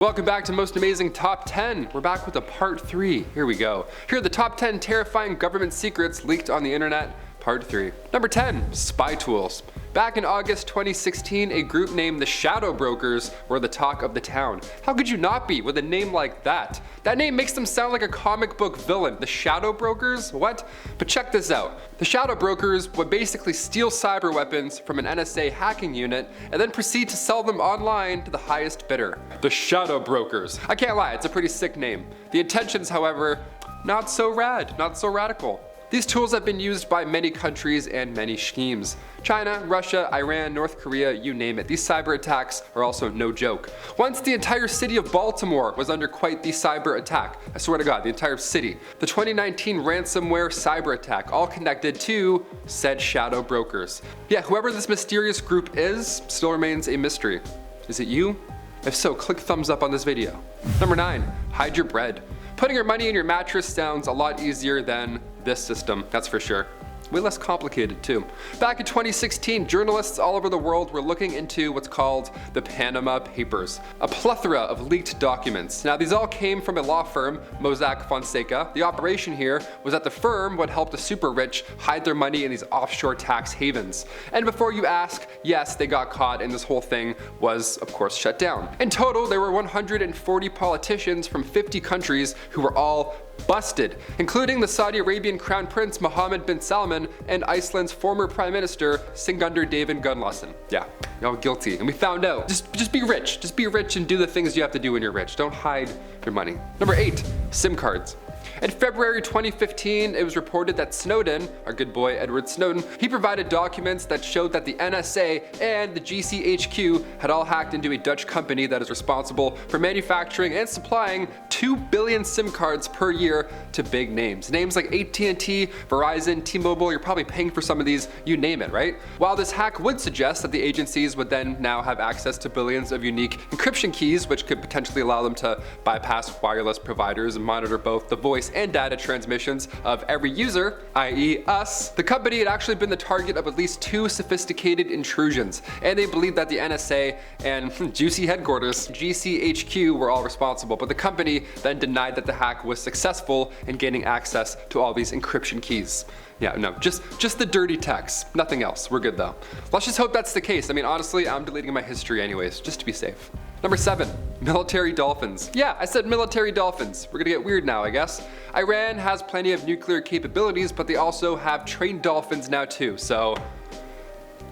Welcome back to Most Amazing Top 10. We're back with a part 3. Here we go. Here are the top 10 terrifying government secrets leaked on the internet, part 3. Number 10, spy tools. Back in August 2016, a group named the Shadow Brokers were the talk of the town. How could you not be with a name like that? That name makes them sound like a comic book villain. The Shadow Brokers? What? But check this out. The Shadow Brokers would basically steal cyber weapons from an NSA hacking unit and then proceed to sell them online to the highest bidder. The Shadow Brokers. I can't lie, it's a pretty sick name. The intentions, however, not so rad, not so radical. These tools have been used by many countries and many schemes. China, Russia, Iran, North Korea, you name it. These cyber attacks are also no joke. Once the entire city of Baltimore was under quite the cyber attack. I swear to God, the entire city. The 2019 ransomware cyber attack, all connected to said Shadow Brokers. Yeah, whoever this mysterious group is still remains a mystery. Is it you? If so, click thumbs up on this video. Number 9, hide your bread. Putting your money in your mattress sounds a lot easier than this system, that's for sure. Way less complicated too. Back in 2016, journalists all over the world were looking into what's called the Panama Papers, a plethora of leaked documents. Now these all came from a law firm, Mossack Fonseca. The operation here was that the firm would help the super rich hide their money in these offshore tax havens. And before you ask, yes, they got caught and this whole thing was, of course, shut down. In total, there were 140 politicians from 50 countries who were all busted, including the Saudi Arabian Crown Prince Mohammed bin Salman and Iceland's former Prime Minister Sigmundur David Gunnlaugsson. Yeah, you're all guilty, and we found out. Just be rich. Just be rich and do the things you have to do when you're rich. Don't hide your money. Number 8, SIM cards. In February 2015, it was reported that Snowden, our good boy Edward Snowden, he provided documents that showed that the NSA and the GCHQ had all hacked into a Dutch company that is responsible for manufacturing and supplying 2 billion SIM cards per year to big names. Names like AT&T, Verizon, T-Mobile, you're probably paying for some of these, you name it, right? While this hack would suggest that the agencies would then now have access to billions of unique encryption keys, which could potentially allow them to bypass wireless providers and monitor both the voice and data transmissions of every user, i.e. us, the company had actually been the target of at least 2 sophisticated intrusions, and they believed that the NSA and juicy headquarters, GCHQ, were all responsible, but the company then denied that the hack was successful in gaining access to all these encryption keys. Yeah, no, just the dirty text, nothing else. We're good though. Let's just hope that's the case. I mean, honestly, I'm deleting my history anyways, just to be safe. Number 7, Military Dolphins. Yeah, I said Military Dolphins. We're gonna get weird now, I guess. Iran has plenty of nuclear capabilities, but they also have trained dolphins now too, so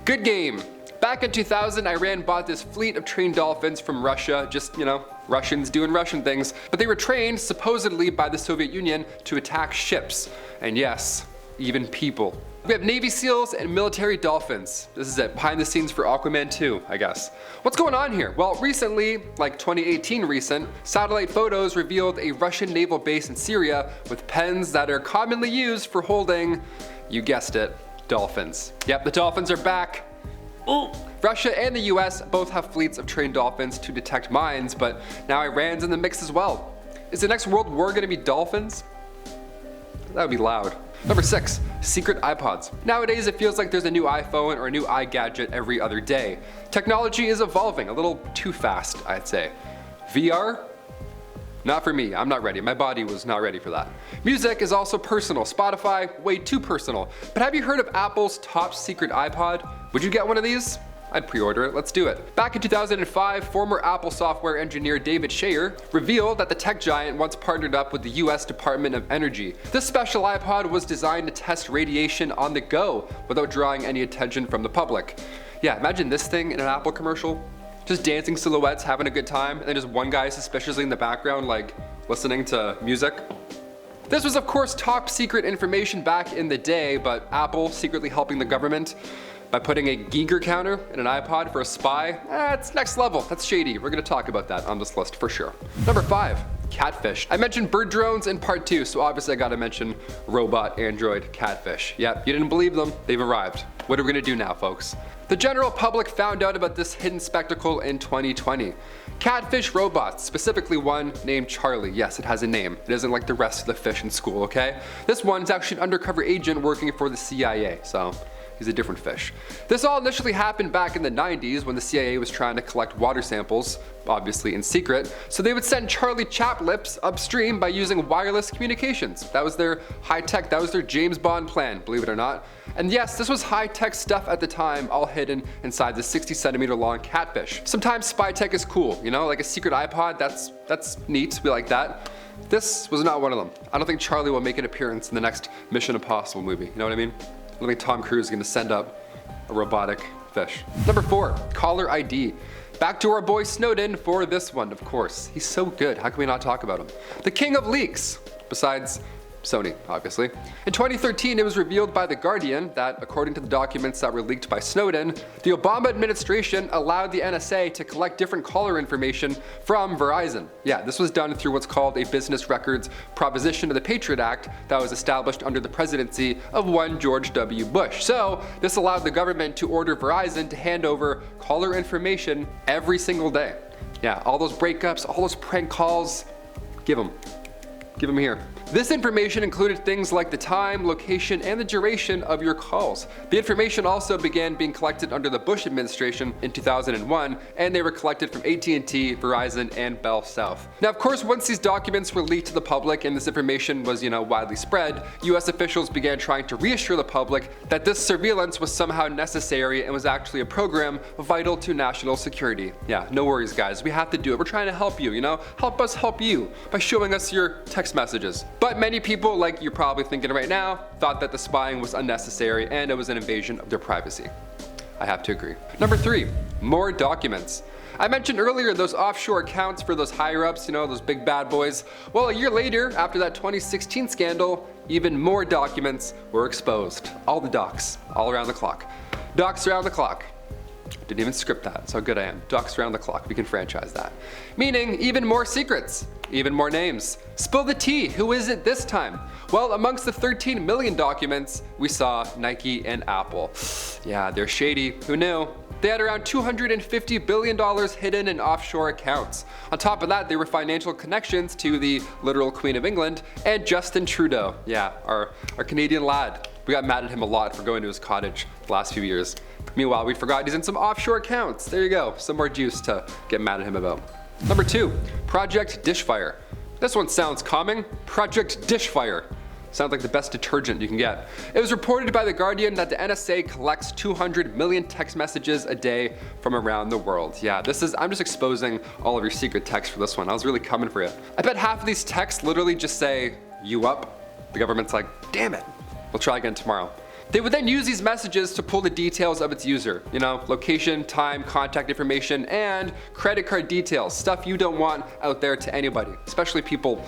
good game. Back in 2000, Iran bought this fleet of trained dolphins from Russia, just, Russians doing Russian things, but they were trained supposedly by the Soviet Union to attack ships. And yes, even people. We have Navy SEALs and military dolphins. This is it, behind the scenes for Aquaman 2, I guess. What's going on here? Well, recently, like 2018 recent, satellite photos revealed a Russian naval base in Syria with pens that are commonly used for holding, you guessed it, dolphins. Yep, the dolphins are back. Ooh. Russia and the US both have fleets of trained dolphins to detect mines, but now Iran's in the mix as well. Is the next world war gonna be dolphins? That would be loud. Number 6, secret iPods. Nowadays, it feels like there's a new iPhone or a new iGadget every other day. Technology is evolving a little too fast, I'd say. VR? Not for me, I'm not ready. My body was not ready for that. Music is also personal. Spotify, way too personal. But have you heard of Apple's top secret iPod? Would you get one of these? I'd pre-order it, let's do it. Back in 2005, former Apple software engineer David Shayer revealed that the tech giant once partnered up with the US Department of Energy. This special iPod was designed to test radiation on the go without drawing any attention from the public. Yeah, imagine this thing in an Apple commercial. Just dancing silhouettes, having a good time, and then just one guy suspiciously in the background, like, listening to music. This was of course top secret information back in the day, but Apple secretly helping the government by putting a Geiger counter in an iPod for a spy, it's next level, that's shady. We're gonna talk about that on this list for sure. Number 5, Catfish. I mentioned bird drones in part 2, so obviously I gotta mention robot android Catfish. Yep, you didn't believe them, they've arrived. What are we gonna do now, folks? The general public found out about this hidden spectacle in 2020. Catfish robots, specifically one named Charlie. Yes, it has a name. It isn't like the rest of the fish in school, okay? This one's actually an undercover agent working for the CIA, so He's a different fish. This all initially happened back in the 90s when the CIA was trying to collect water samples, obviously in secret, so they would send Charlie Chaplips upstream by using wireless communications. That was their high-tech, that was their James Bond plan, believe it or not. And yes, this was high-tech stuff at the time, all hidden inside the 60-centimeter long Catfish. Sometimes spy tech is cool, you know, like a secret iPod, that's neat, we like that. This was not one of them. I don't think Charlie will make an appearance in the next Mission Impossible movie, you know what I mean? I don't think Tom Cruise is gonna send up a robotic fish. Number 4, caller ID. Back to our boy Snowden for this one, of course. He's so good, how can we not talk about him? The king of leaks, besides Sony, obviously. In 2013, it was revealed by The Guardian that, according to the documents that were leaked by Snowden, the Obama administration allowed the NSA to collect different caller information from Verizon. Yeah, this was done through what's called a business records proposition of the Patriot Act that was established under the presidency of one George W. Bush. So, this allowed the government to order Verizon to hand over caller information every single day. Yeah, all those breakups, all those prank calls, give them here. This information included things like the time, location, and the duration of your calls. The information also began being collected under the Bush administration in 2001, and they were collected from AT&T, Verizon, and Bell South. Now, of course, once these documents were leaked to the public and this information was, widely spread, US officials began trying to reassure the public that this surveillance was somehow necessary and was actually a program vital to national security. Yeah, no worries, guys. We have to do it. We're trying to help you, Help us help you by showing us your text messages. But many people, like you're probably thinking right now, thought that the spying was unnecessary and it was an invasion of their privacy. I have to agree. Number 3, more documents. I mentioned earlier those offshore accounts for those higher-ups, those big bad boys. Well, a year later, after that 2016 scandal, even more documents were exposed. All the docs, all around the clock. Docs around the clock. Didn't even script that, that's how good I am. Docs around the clock, we can franchise that. Meaning, even more secrets, even more names. Spill the tea, who is it this time? Well, amongst the 13 million documents, we saw Nike and Apple. Yeah, they're shady, who knew? They had around $250 billion hidden in offshore accounts. On top of that, there were financial connections to the literal Queen of England and Justin Trudeau. Yeah, our Canadian lad. We got mad at him a lot for going to his cottage the last few years. Meanwhile, we forgot he's in some offshore accounts. There you go, some more juice to get mad at him about. Number 2, Project Dishfire. This one sounds calming. Project Dishfire. Sounds like the best detergent you can get. It was reported by The Guardian that the NSA collects 200 million text messages a day from around the world. Yeah, I'm just exposing all of your secret texts for this one. I was really coming for you. I bet half of these texts literally just say, "You up?" The government's like, "Damn it, we'll try again tomorrow." They would then use these messages to pull the details of its user. Location, time, contact information, and credit card details. Stuff you don't want out there to anybody, especially people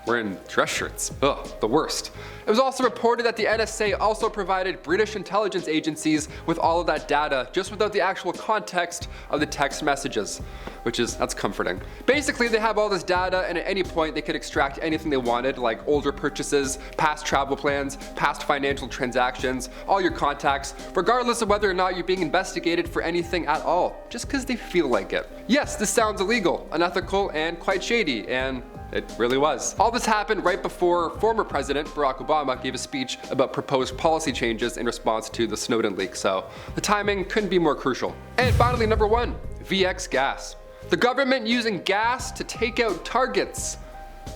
wearing dress shirts. Ugh, the worst. It was also reported that the NSA also provided British intelligence agencies with all of that data, just without the actual context of the text messages, that's comforting. Basically, they have all this data, and at any point they could extract anything they wanted, like older purchases, past travel plans, past financial transactions, all your contacts, regardless of whether or not you're being investigated for anything at all, just because they feel like it. Yes, this sounds illegal, unethical, and quite shady, and it really was. All this happened right before former President Barack Obama gave a speech about proposed policy changes in response to the Snowden leak, so the timing couldn't be more crucial. And finally, number 1, VX gas. The government using gas to take out targets.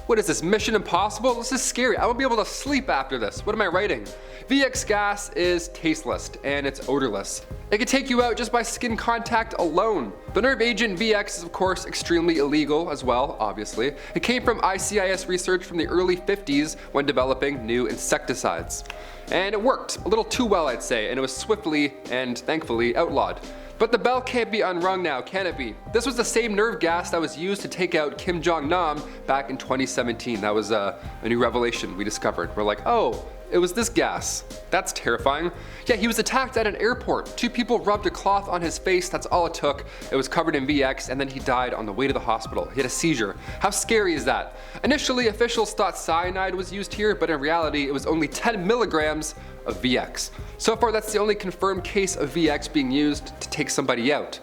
What is this, Mission Impossible? This is scary. I won't be able to sleep after this. What am I writing? VX gas is tasteless and it's odorless. It can take you out just by skin contact alone. The nerve agent VX is of course extremely illegal as well, obviously. It came from ICIS research from the early 50s when developing new insecticides. And it worked a little too well, I'd say, and it was swiftly and thankfully outlawed. But the bell can't be unrung now, can it be? This was the same nerve gas that was used to take out Kim Jong-nam back in 2017. That was a new revelation we discovered. We're like, oh, it was this gas. That's terrifying. Yeah, he was attacked at an airport. 2 people rubbed a cloth on his face, that's all it took. It was covered in VX, and then he died on the way to the hospital. He had a seizure. How scary is that? Initially, officials thought cyanide was used here, but in reality, it was only 10 milligrams of VX. So far, that's the only confirmed case of VX being used to take somebody out.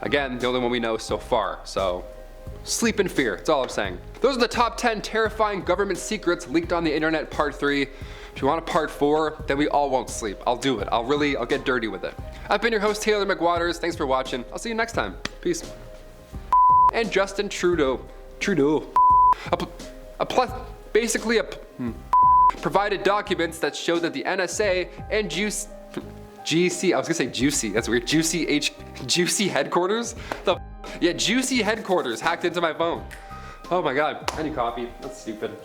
Again, the only one we know so far, so sleep in fear, that's all I'm saying. Those are the top 10 terrifying government secrets leaked on the internet, part 3. If you want a part 4, then we all won't sleep. I'll do it. I'll get dirty with it. I've been your host, Taylor McWaters. Thanks for watching. I'll see you next time. Peace. And Justin Trudeau. Provided documents that show that the NSA and Juicy headquarters? Juicy headquarters hacked into my phone. Oh my god, I need coffee. That's stupid.